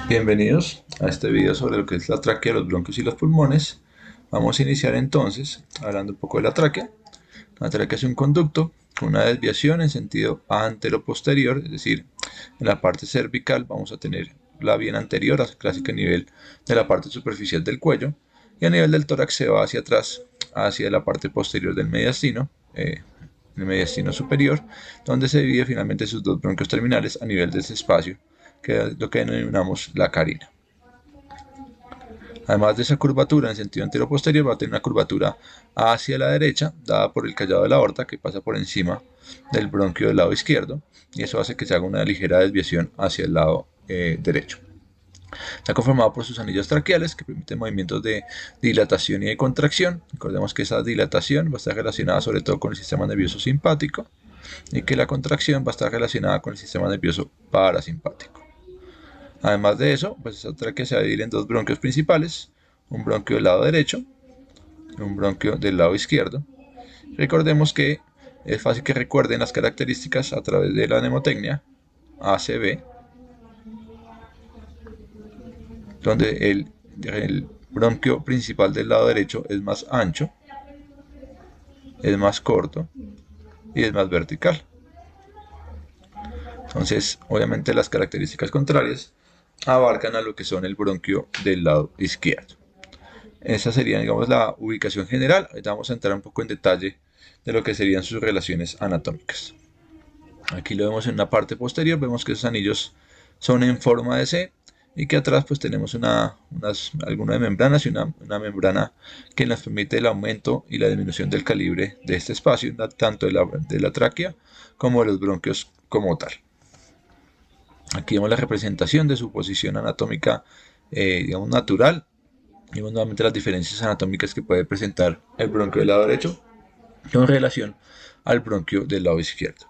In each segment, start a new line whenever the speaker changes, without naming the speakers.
Bienvenidos a este video sobre lo que es la tráquea, los bronquios y los pulmones. Vamos a iniciar entonces hablando un poco de la tráquea. La tráquea es un conducto con una desviación en sentido antero-posterior, es decir, en la parte cervical vamos a tener la vía anterior, casi que a nivel de la parte superficial del cuello, y a nivel del tórax se va hacia atrás, hacia la parte posterior del mediastino, el mediastino superior, donde se divide finalmente sus dos bronquios terminales a nivel de ese espacio, que es lo que denominamos la carina. Además de esa curvatura en sentido antero-posterior, va a tener una curvatura hacia la derecha, dada por el callado de la aorta, que pasa por encima del bronquio del lado izquierdo, y eso hace que se haga una ligera desviación hacia el lado derecho. Está conformado por sus anillos traqueales, que permiten movimientos de dilatación y de contracción. Recordemos que esa dilatación va a estar relacionada sobre todo con el sistema nervioso simpático, y que la contracción va a estar relacionada con el sistema nervioso parasimpático. Además de eso, pues esa tráquea se va a dividir en dos bronquios principales, un bronquio del lado derecho y un bronquio del lado izquierdo. Recordemos que es fácil que recuerden las características a través de la mnemotecnia ACB, donde el bronquio principal del lado derecho es más ancho, es más corto y es más vertical. Entonces, obviamente las características contrarias abarcan a lo que son el bronquio del lado izquierdo. Esa sería, digamos, la ubicación general. Ahorita vamos a entrar un poco en detalle de lo que serían sus relaciones anatómicas. Aquí lo vemos en la parte posterior, vemos que esos anillos son en forma de C y que atrás pues tenemos algunas membranas y una membrana que nos permite el aumento y la disminución del calibre de este espacio, tanto de la tráquea como de los bronquios como tal. Aquí vemos la representación de su posición anatómica, digamos, natural. Vemos nuevamente las diferencias anatómicas que puede presentar el bronquio del lado derecho con relación al bronquio del lado izquierdo.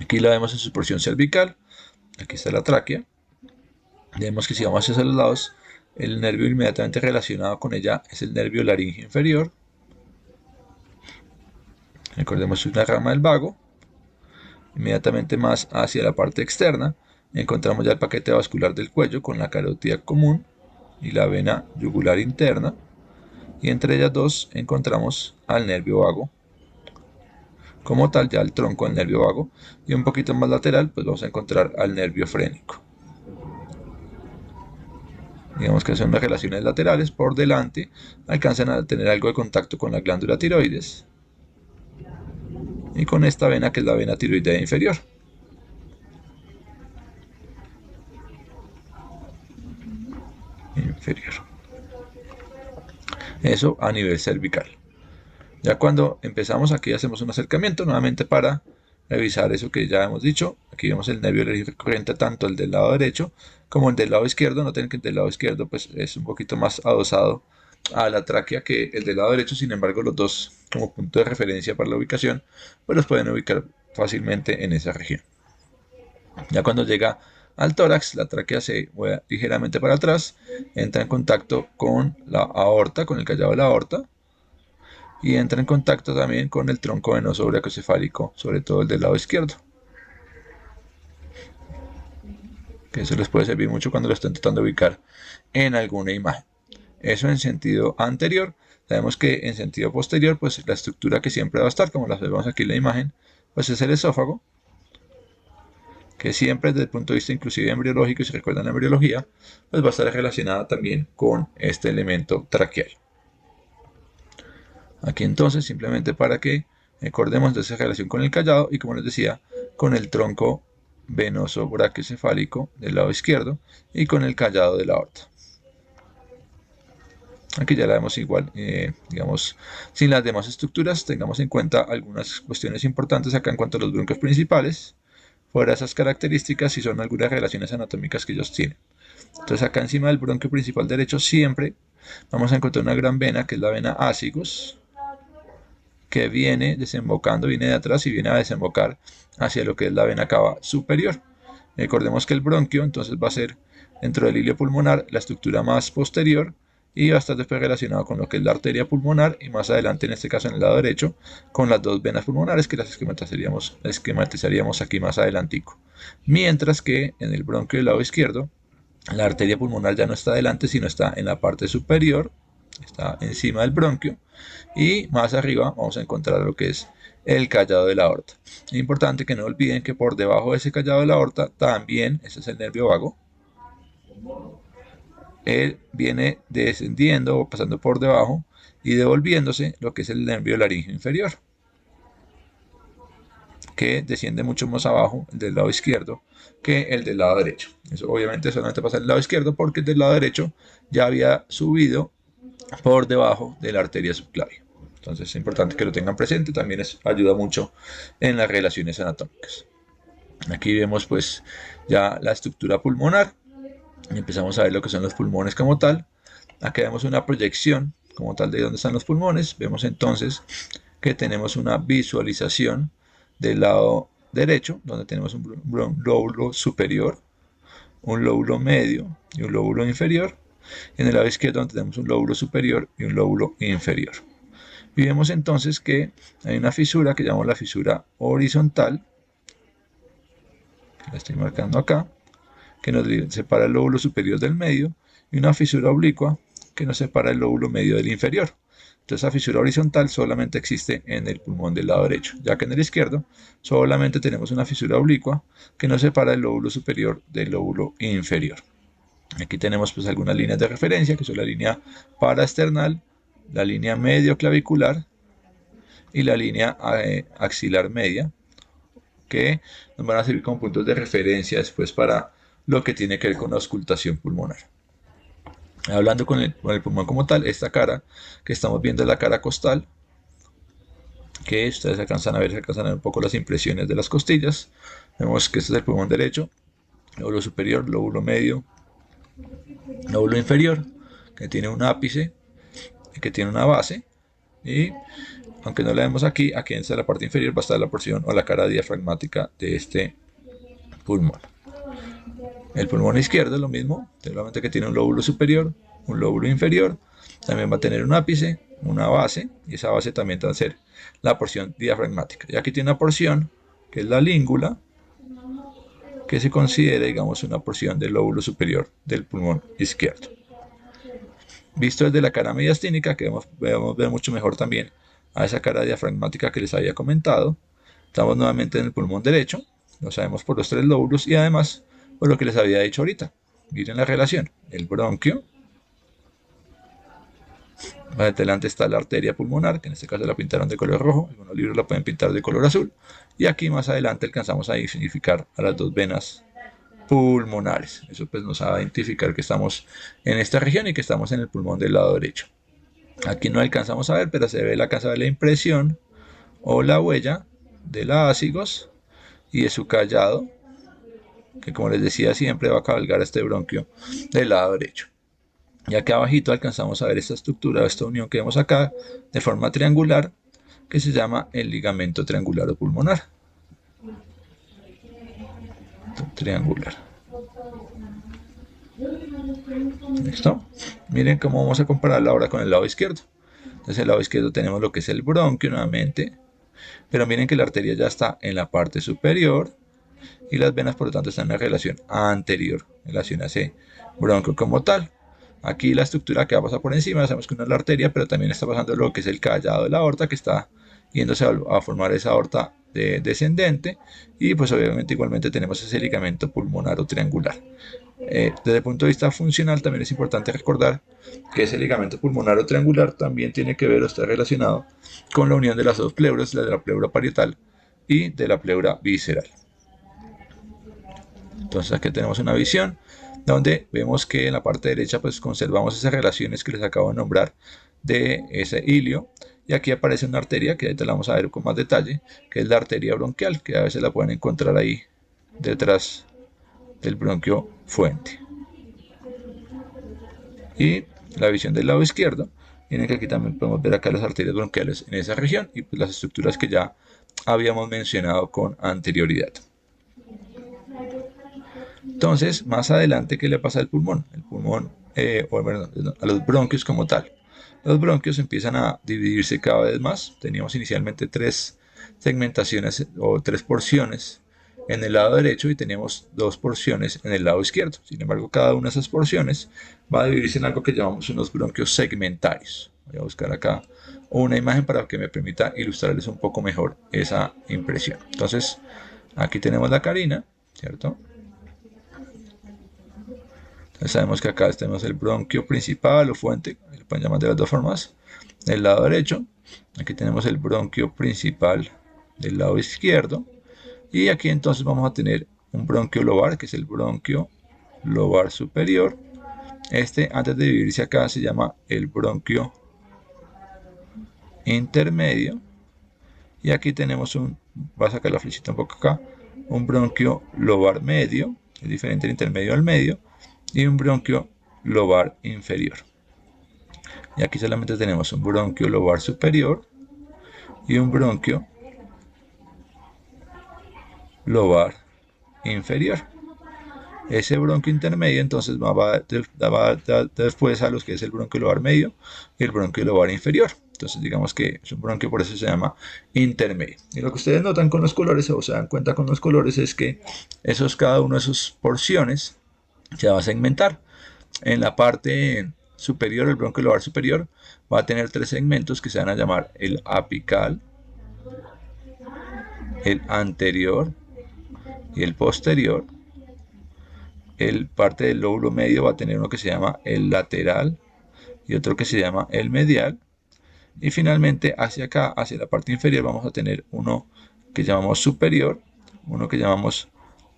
Aquí la vemos en su porción cervical. Aquí está la tráquea. Vemos que si vamos hacia los lados, el nervio inmediatamente relacionado con ella es el nervio laringio inferior. Recordemos, es una rama del vago. Inmediatamente más hacia la parte externa encontramos ya el paquete vascular del cuello con la carótida común y la vena yugular interna, y entre ellas dos encontramos al nervio vago como tal, ya el tronco del nervio vago, y un poquito más lateral pues vamos a encontrar al nervio frénico. Digamos que son las relaciones laterales. Por delante alcanzan a tener algo de contacto con la glándula tiroides y con esta vena, que es la vena tiroidea inferior. Eso a nivel cervical. Ya cuando empezamos aquí hacemos un acercamiento nuevamente para revisar eso que ya hemos dicho. Aquí vemos el nervio recurrente, tanto el del lado derecho como el del lado izquierdo. Noten que el del lado izquierdo pues es un poquito más adosado a la tráquea que el del lado derecho. Sin embargo, los dos como punto de referencia para la ubicación pues los pueden ubicar fácilmente en esa región. Ya cuando llega al tórax, la tráquea se mueve ligeramente para atrás, entra en contacto con la aorta, con el callado de la aorta, y entra en contacto también con el tronco venoso brachiocefálico, sobre todo el del lado izquierdo. Que eso les puede servir mucho cuando lo estén tratando de ubicar en alguna imagen. Eso en sentido anterior. Sabemos que en sentido posterior, pues la estructura que siempre va a estar, como la vemos aquí en la imagen, pues es el esófago, que siempre desde el punto de vista inclusive embriológico, si recuerdan la embriología, pues va a estar relacionada también con este elemento traqueal. Aquí entonces, simplemente para que recordemos de esa relación con el callado y, como les decía, con el tronco venoso brachiocefálico del lado izquierdo y con el callado de la aorta. Aquí ya la vemos igual, digamos, sin las demás estructuras. Tengamos en cuenta algunas cuestiones importantes acá en cuanto a los bronquios principales. Fuera de esas características, si son algunas relaciones anatómicas que ellos tienen. Entonces acá encima del bronquio principal derecho siempre vamos a encontrar una gran vena, que es la vena ácigos, que viene desembocando, viene de atrás y viene a desembocar hacia lo que es la vena cava superior. Recordemos que el bronquio entonces va a ser, dentro del hilio pulmonar, la estructura más posterior, y va a estar después relacionado con lo que es la arteria pulmonar y más adelante, en este caso en el lado derecho, con las dos venas pulmonares que las esquematizaríamos aquí más adelantico. Mientras que en el bronquio del lado izquierdo, la arteria pulmonar ya no está adelante, sino está en la parte superior, está encima del bronquio, y más arriba vamos a encontrar lo que es el callado de la aorta. Es importante que no olviden que por debajo de ese callado de la aorta también, ese es el nervio vago, él viene descendiendo o pasando por debajo y devolviéndose lo que es el nervio laríngeo inferior, que desciende mucho más abajo del lado izquierdo que el del lado derecho. Eso obviamente solamente pasa del lado izquierdo porque el del lado derecho ya había subido por debajo de la arteria subclavia. Entonces es importante que lo tengan presente, también ayuda mucho en las relaciones anatómicas. Aquí vemos pues ya la estructura pulmonar y empezamos a ver lo que son los pulmones como tal. Aquí vemos una proyección como tal de dónde están los pulmones. Vemos entonces que tenemos una visualización del lado derecho, donde tenemos un lóbulo superior, un lóbulo medio y un lóbulo inferior. En el lado izquierdo donde tenemos un lóbulo superior y un lóbulo inferior. Y vemos entonces que hay una fisura que llamamos la fisura horizontal, que la estoy marcando acá, que nos separa el lóbulo superior del medio, y una fisura oblicua que nos separa el lóbulo medio del inferior. Entonces, la fisura horizontal solamente existe en el pulmón del lado derecho, ya que en el izquierdo solamente tenemos una fisura oblicua que nos separa el lóbulo superior del lóbulo inferior. Aquí tenemos pues algunas líneas de referencia, que son la línea paraesternal, la línea medio clavicular y la línea axilar media, que nos van a servir como puntos de referencia después para lo que tiene que ver con la auscultación pulmonar. Hablando con el pulmón como tal, esta cara que estamos viendo es la cara costal, que ustedes alcanzan a ver un poco las impresiones de las costillas. Vemos que este es el pulmón derecho, lóbulo superior, lóbulo medio, lóbulo inferior, que tiene un ápice, que tiene una base, y aunque no la vemos aquí, aquí en la parte inferior va a estar la porción o la cara diafragmática de este pulmón. El pulmón izquierdo es lo mismo, solamente que tiene un lóbulo superior, un lóbulo inferior, también va a tener un ápice, una base, y esa base también va a ser la porción diafragmática. Y aquí tiene una porción, que es la língula, que se considera, digamos, una porción del lóbulo superior del pulmón izquierdo. Visto desde la cara mediastínica, que podemos ver mucho mejor también a esa cara diafragmática que les había comentado. Estamos nuevamente en el pulmón derecho, lo sabemos por los tres lóbulos y además por lo que les había dicho ahorita. Miren la relación, el bronquio, más adelante está la arteria pulmonar, que en este caso la pintaron de color rojo, algunos libros la pueden pintar de color azul, y aquí más adelante alcanzamos a identificar a las dos venas pulmonares. Eso pues nos va a identificar que estamos en esta región y que estamos en el pulmón del lado derecho. Aquí no alcanzamos a ver, pero se ve la impresión o la huella de la ácigos y de su callado, que como les decía siempre va a cabalgar este bronquio del lado derecho. Y aquí abajito alcanzamos a ver esta estructura, esta unión que vemos acá de forma triangular, que se llama el ligamento triangular o pulmonar. Triangular. ¿Listo? Miren cómo vamos a compararla ahora con el lado izquierdo. Entonces el lado izquierdo tenemos lo que es el bronquio nuevamente, pero miren que la arteria ya está en la parte superior y las venas por lo tanto están en la relación anterior, en relación a ese bronquio como tal. Aquí la estructura que va a pasar por encima, sabemos que no es la arteria, pero también está pasando lo que es el callado de la aorta, que está yéndose a formar esa aorta descendente, y pues obviamente igualmente tenemos ese ligamento pulmonar o triangular. Desde el punto de vista funcional también es importante recordar que ese ligamento pulmonar o triangular también tiene que ver o está relacionado con la unión de las dos pleuras, la de la pleura parietal y de la pleura visceral. Entonces aquí tenemos una visión donde vemos que en la parte derecha pues conservamos esas relaciones que les acabo de nombrar de ese ilio, y aquí aparece una arteria que ahorita la vamos a ver con más detalle, que es la arteria bronquial, que a veces la pueden encontrar ahí detrás del bronquio fuente. Y la visión del lado izquierdo, miren que aquí también podemos ver acá las arterias bronquiales en esa región y pues las estructuras que ya habíamos mencionado con anterioridad. Entonces, más adelante, ¿qué le pasa al pulmón? El pulmón a los bronquios como tal. Los bronquios empiezan a dividirse cada vez más. Teníamos inicialmente tres segmentaciones o tres porciones en el lado derecho y teníamos dos porciones en el lado izquierdo. Sin embargo, cada una de esas porciones va a dividirse en algo que llamamos unos bronquios segmentarios. Voy a buscar acá una imagen para que me permita ilustrarles un poco mejor esa impresión. Entonces, aquí tenemos la carina, ¿cierto? Entonces sabemos que acá tenemos el bronquio principal o fuente, lo pueden llamar de las dos formas, del lado derecho. Aquí tenemos el bronquio principal del lado izquierdo. Y aquí entonces vamos a tener un bronquio lobar, que es el bronquio lobar superior. Este, antes de dividirse acá, se llama el bronquio intermedio. Y aquí tenemos voy a sacar la flechita un poco acá, un bronquio lobar medio, es diferente el intermedio al medio, y un bronquio lobar inferior. Y aquí solamente tenemos un bronquio lobar superior y un bronquio lobar inferior. Ese bronquio intermedio entonces va después a los que es el bronquio lobar medio y el bronquio lobar inferior. Entonces digamos que es un bronquio, por eso se llama intermedio. Y lo que ustedes notan con los colores o se dan cuenta con los colores es que cada uno de sus porciones se va a segmentar. En la parte superior, el bronquio lobar superior va a tener tres segmentos que se van a llamar el apical, el anterior y el posterior. El parte del lóbulo medio va a tener uno que se llama el lateral y otro que se llama el medial. Y finalmente hacia acá, hacia la parte inferior, vamos a tener uno que llamamos superior, uno que llamamos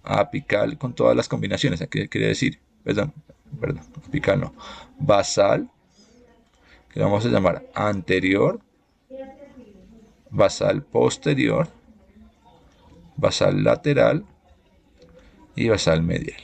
apical con todas las combinaciones. Aquí quiere decir, perdón, apical no, basal, que lo vamos a llamar anterior, basal posterior, basal lateral y basal medial.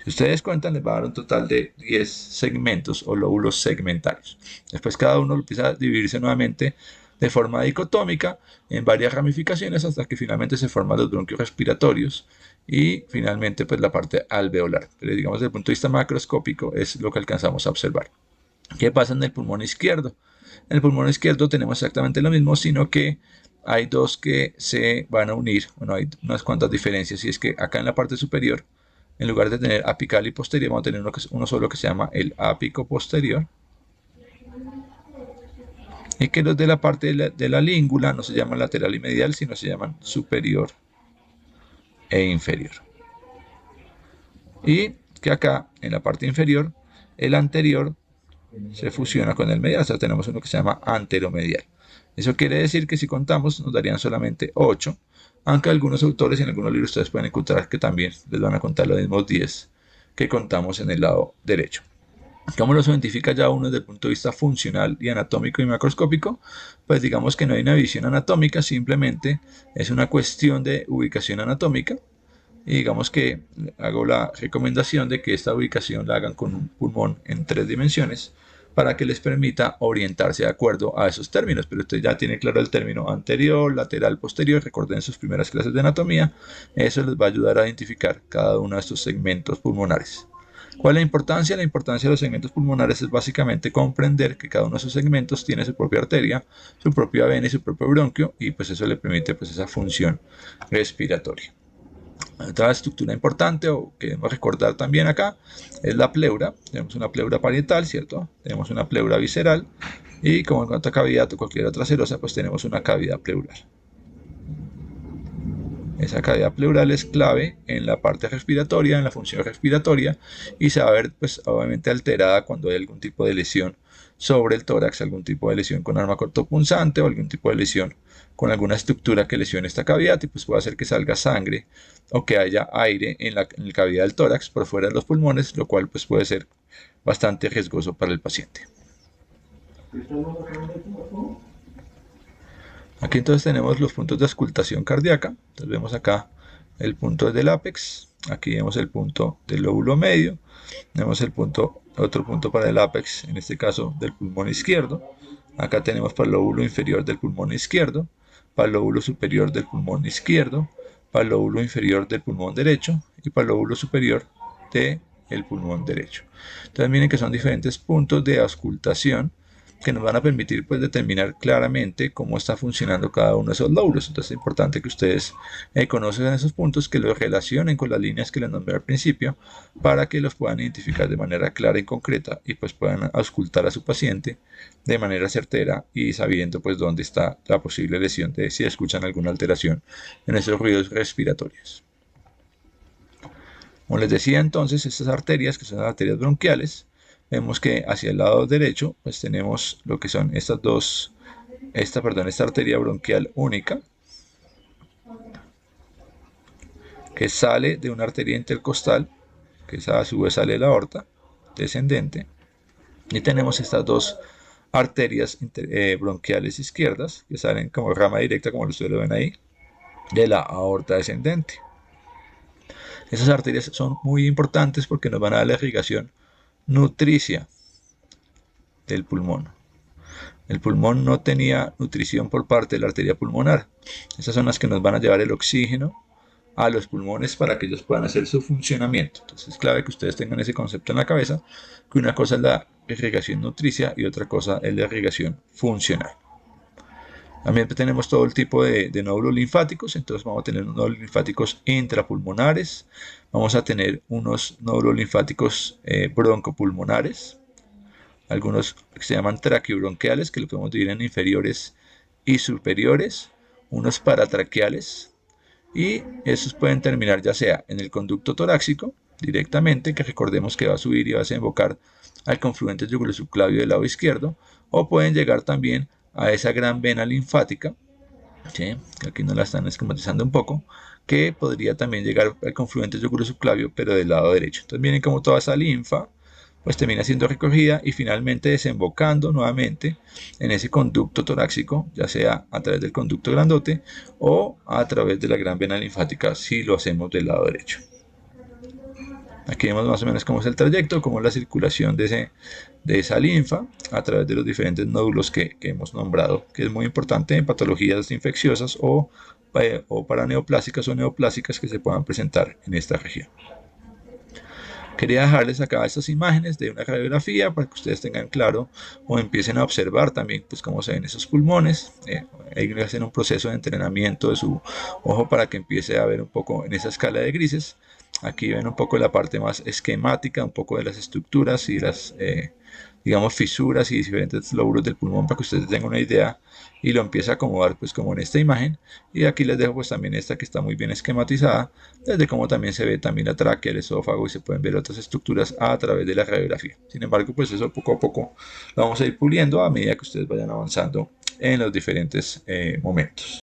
Si ustedes cuentan, les va a dar un total de 10 segmentos o lóbulos segmentarios. Después cada uno empieza a dividirse nuevamente de forma dicotómica en varias ramificaciones hasta que finalmente se forman los bronquios respiratorios y finalmente pues la parte alveolar. Pero digamos desde el punto de vista macroscópico es lo que alcanzamos a observar. ¿Qué pasa en el pulmón izquierdo? En el pulmón izquierdo tenemos exactamente lo mismo, sino que hay dos que se van a unir. Bueno, hay unas cuantas diferencias y es que acá en la parte superior, en lugar de tener apical y posterior, vamos a tener uno solo que se llama el ápico posterior. Y que los de la parte de la língula no se llaman lateral y medial, sino se llaman superior e inferior. Y que acá, en la parte inferior, el anterior se fusiona con el medial, o sea, tenemos uno que se llama anteromedial. Eso quiere decir que si contamos nos darían solamente 8, aunque algunos autores y en algunos libros ustedes pueden encontrar que también les van a contar los mismos 10 que contamos en el lado derecho. ¿Cómo los identifica ya uno desde el punto de vista funcional y anatómico y macroscópico? Pues digamos que no hay una visión anatómica, simplemente es una cuestión de ubicación anatómica. Y digamos que hago la recomendación de que esta ubicación la hagan con un pulmón en 3 dimensiones para que les permita orientarse de acuerdo a esos términos. Pero usted ya tiene claro el término anterior, lateral, posterior. Recuerden sus primeras clases de anatomía. Eso les va a ayudar a identificar cada uno de estos segmentos pulmonares. ¿Cuál es la importancia? La importancia de los segmentos pulmonares es básicamente comprender que cada uno de esos segmentos tiene su propia arteria, su propia vena y su propio bronquio, y pues eso le permite pues esa función respiratoria. Otra estructura importante o que debemos recordar también acá es la pleura. Tenemos una pleura parietal, ¿cierto? Tenemos una pleura visceral y como en otra cavidad o cualquier otra serosa, pues tenemos una cavidad pleural. Esa cavidad pleural es clave en la parte respiratoria, en la función respiratoria y se va a ver pues obviamente alterada cuando hay algún tipo de lesión sobre el tórax, algún tipo de lesión con arma cortopunzante o algún tipo de lesión con alguna estructura que lesione esta cavidad y pues puede hacer que salga sangre o que haya aire en la cavidad del tórax por fuera de los pulmones, lo cual pues puede ser bastante riesgoso para el paciente. Aquí entonces tenemos los puntos de auscultación cardíaca. Entonces vemos acá el punto del ápex, aquí vemos el punto del lóbulo medio, tenemos otro punto para el ápex, en este caso del pulmón izquierdo. Acá tenemos para el lóbulo inferior del pulmón izquierdo, para el lóbulo superior del pulmón izquierdo, para el lóbulo inferior del pulmón derecho y para el lóbulo superior del el pulmón derecho. Entonces miren que son diferentes puntos de auscultación que nos van a permitir pues determinar claramente cómo está funcionando cada uno de esos lóbulos. Entonces es importante que ustedes conozcan esos puntos, que los relacionen con las líneas que les nombré al principio, para que los puedan identificar de manera clara y concreta y pues puedan auscultar a su paciente de manera certera y sabiendo pues dónde está la posible lesión de si escuchan alguna alteración en esos ruidos respiratorios. Como les decía entonces, estas arterias, que son las arterias bronquiales, vemos que hacia el lado derecho pues tenemos lo que son esta arteria bronquial única, que sale de una arteria intercostal, que a su vez sale de la aorta descendente, y tenemos estas dos arterias bronquiales izquierdas, que salen como rama directa, como ustedes lo ven ahí, de la aorta descendente. Esas arterias son muy importantes porque nos van a dar la irrigación nutricia del pulmón. El pulmón no tenía nutrición por parte de la arteria pulmonar. Esas son las que nos van a llevar el oxígeno a los pulmones para que ellos puedan hacer su funcionamiento. Entonces es clave que ustedes tengan ese concepto en la cabeza, que una cosa es la irrigación nutricia y otra cosa es la irrigación funcional. También tenemos todo el tipo de nódulos linfáticos, entonces vamos a tener unos nódulos linfáticos intrapulmonares, vamos a tener unos nódulos linfáticos broncopulmonares, algunos que se llaman traqueobronquiales, que lo podemos dividir en inferiores y superiores, unos paratraqueales, y esos pueden terminar ya sea en el conducto torácico directamente, que recordemos que va a subir y va a desembocar al confluente yugulosubclavio del lado izquierdo, o pueden llegar también a esa gran vena linfática, ¿sí? Que aquí nos la están esquematizando un poco, que podría también llegar al confluente yugulosubclavio pero del lado derecho. Entonces miren como toda esa linfa pues termina siendo recogida y finalmente desembocando nuevamente en ese conducto torácico, ya sea a través del conducto grandote o a través de la gran vena linfática si lo hacemos del lado derecho. Aquí vemos más o menos cómo es el trayecto, cómo es la circulación de esa linfa a través de los diferentes nódulos que hemos nombrado, que es muy importante en patologías infecciosas o paraneoplásicas o neoplásicas que se puedan presentar en esta región. Quería dejarles acá estas imágenes de una radiografía para que ustedes tengan claro o empiecen a observar también pues cómo se ven esos pulmones. Hay que hacer un proceso de entrenamiento de su ojo para que empiece a ver un poco en esa escala de grises. Aquí ven un poco la parte más esquemática, un poco de las estructuras y las digamos fisuras y diferentes lóbulos del pulmón para que ustedes tengan una idea y lo empiece a acomodar pues como en esta imagen. Y aquí les dejo pues también esta que está muy bien esquematizada, desde cómo también se ve también la tráquea, el esófago y se pueden ver otras estructuras a través de la radiografía. Sin embargo pues eso poco a poco lo vamos a ir puliendo a medida que ustedes vayan avanzando en los diferentes momentos.